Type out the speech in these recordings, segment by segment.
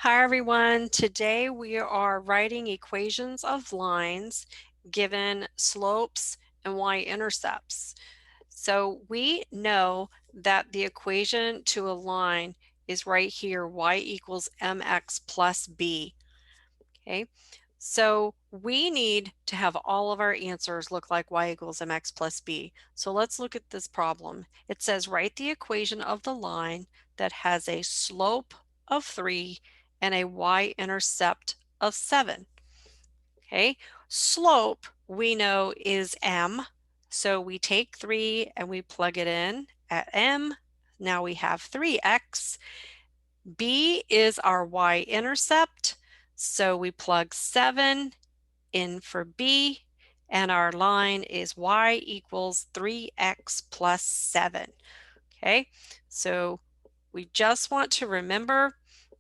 Hi everyone. Today we are writing equations of lines given slopes and y-intercepts. So we know that the equation to a line is right here, y equals mx plus b. Okay, so we need to have all of our answers look like y equals mx plus b. So let's look at this problem. It says write the equation of the line that has a slope of 3 and a y-intercept of 7. Okay, slope we know is m. So we take 3 and we plug it in at m. Now we have 3x. B is our y-intercept. So we plug 7 in for B, and our line is y equals 3x plus 7. Okay, so we just want to remember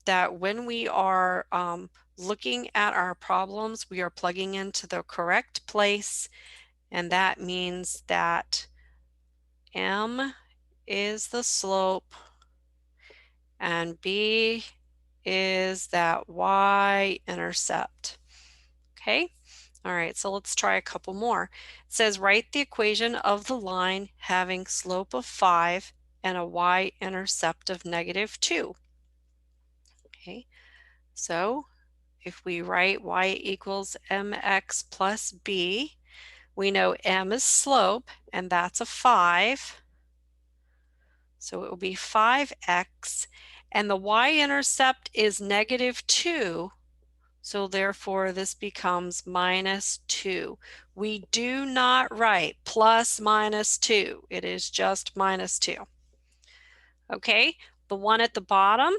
that when we are looking at our problems, we are plugging into the correct place, and that means that m is the slope and b is that y-intercept. Okay, all right, so let's try a couple more. It says write the equation of the line having slope of 5 and a y-intercept of -2. Okay, so if we write y equals mx plus b, we know m is slope, and that's a 5. So it will be 5x, and the y-intercept is -2. So therefore this becomes -2. We do not write plus -2. It is just -2. Okay, the one at the bottom,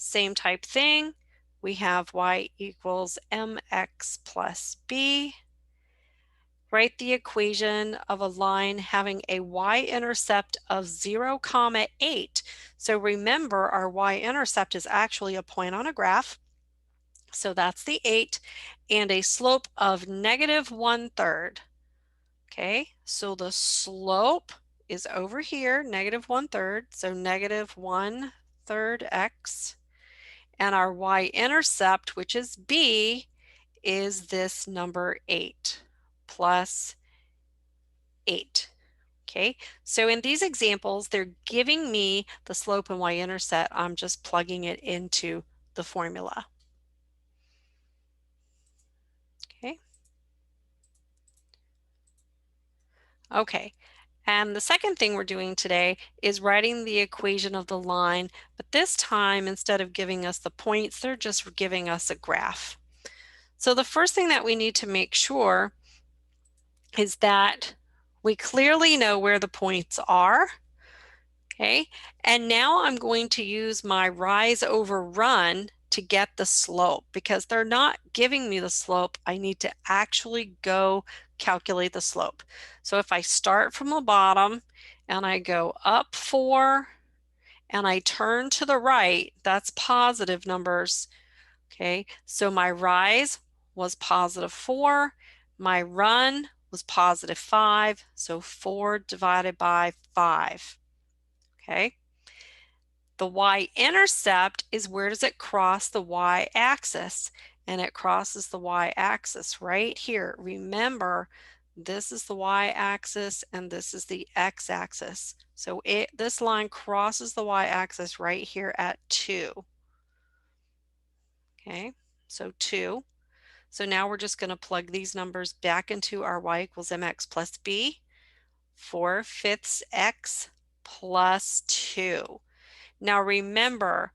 same type thing. We have y equals mx plus b. Write the equation of a line having a y-intercept of 0, 8. So remember, our y-intercept is actually a point on a graph. So that's the 8, and a slope of -1/3. Okay, so the slope is over here, -1/3, so -1/3 x. And our y-intercept, which is b, is this number 8 plus 8. Okay, so in these examples, they're giving me the slope and y-intercept. I'm just plugging it into the formula. Okay. Okay, and the second thing we're doing today is writing the equation of the line, but this time instead of giving us the points, they're just giving us a graph. So the first thing that we need to make sure is that we clearly know where the points are. Okay, and now I'm going to use my rise over run to get the slope. Because they're not giving me the slope, I need to actually go calculate the slope. So if I start from the bottom and I go up 4 and I turn to the right, that's positive numbers. Okay, so my rise was +4, my run was +5, so 4 divided by 5. Okay. The y-intercept is where does it cross the y-axis? And it crosses the y-axis right here. Remember, this is the y-axis and this is the x-axis. So this line crosses the y-axis right here at 2. Okay, so 2. So now we're just going to plug these numbers back into our y equals mx plus b. 4/5 x plus 2. Now remember,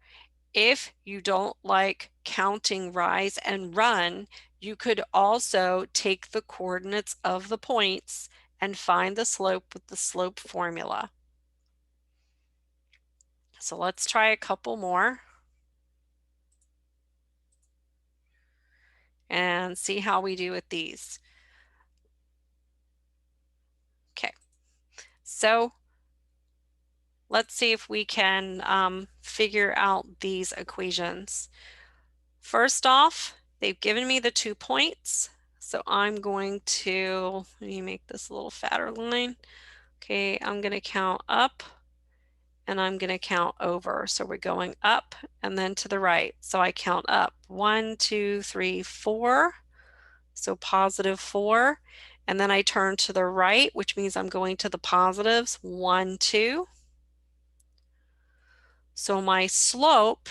if you don't like counting rise and run, you could also take the coordinates of the points and find the slope with the slope formula. So let's try a couple more and see how we do with these. Okay, so let's see if we can figure out these equations. First off, they've given me the 2 points, so I'm going to, let me make this a little fatter line. Okay, I'm going to count up and I'm going to count over. So we're going up and then to the right. So I count up 1, 2, 3, 4. So positive 4. And then I turn to the right, which means I'm going to the positives. 1, 2. So my slope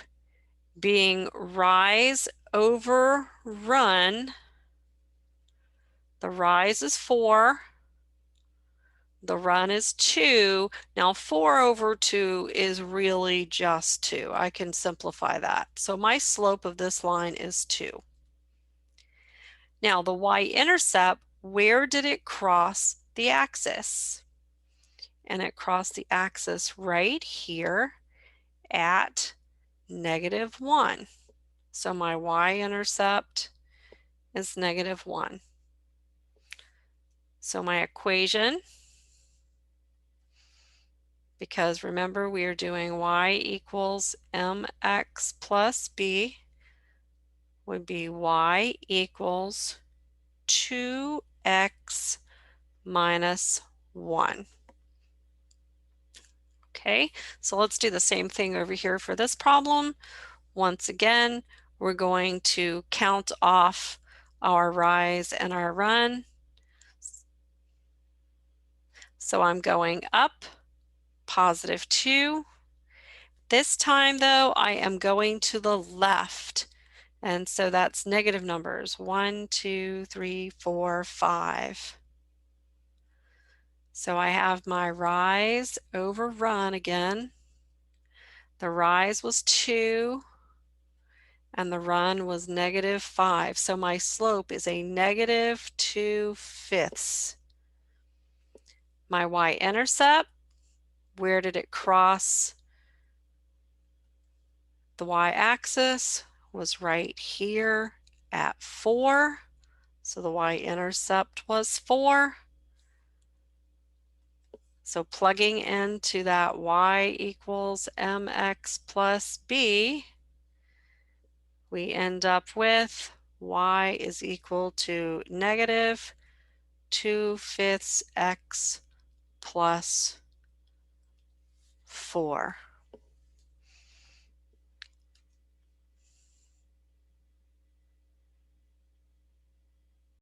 being rise over run, the rise is 4. The run is 2. Now 4 over 2 is really just 2. I can simplify that. So my slope of this line is 2. Now the y-intercept, where did it cross the axis? And it crossed the axis right here at -1. So my y-intercept is -1. So my equation, because remember we are doing y equals mx plus b, would be y equals 2x minus 1. Okay, so let's do the same thing over here for this problem. Once again, we're going to count off our rise and our run. So I'm going up, positive 2. This time though, I am going to the left. And so that's negative numbers, 1, 2, 3, 4, 5. So I have my rise over run again. The rise was 2 and the run was -5. So my slope is a -2/5. My y-intercept, where did it cross the y-axis? Was right here at 4. So the y-intercept was 4. So plugging into that y equals mx plus b, we end up with y is equal to -2/5 x plus 4.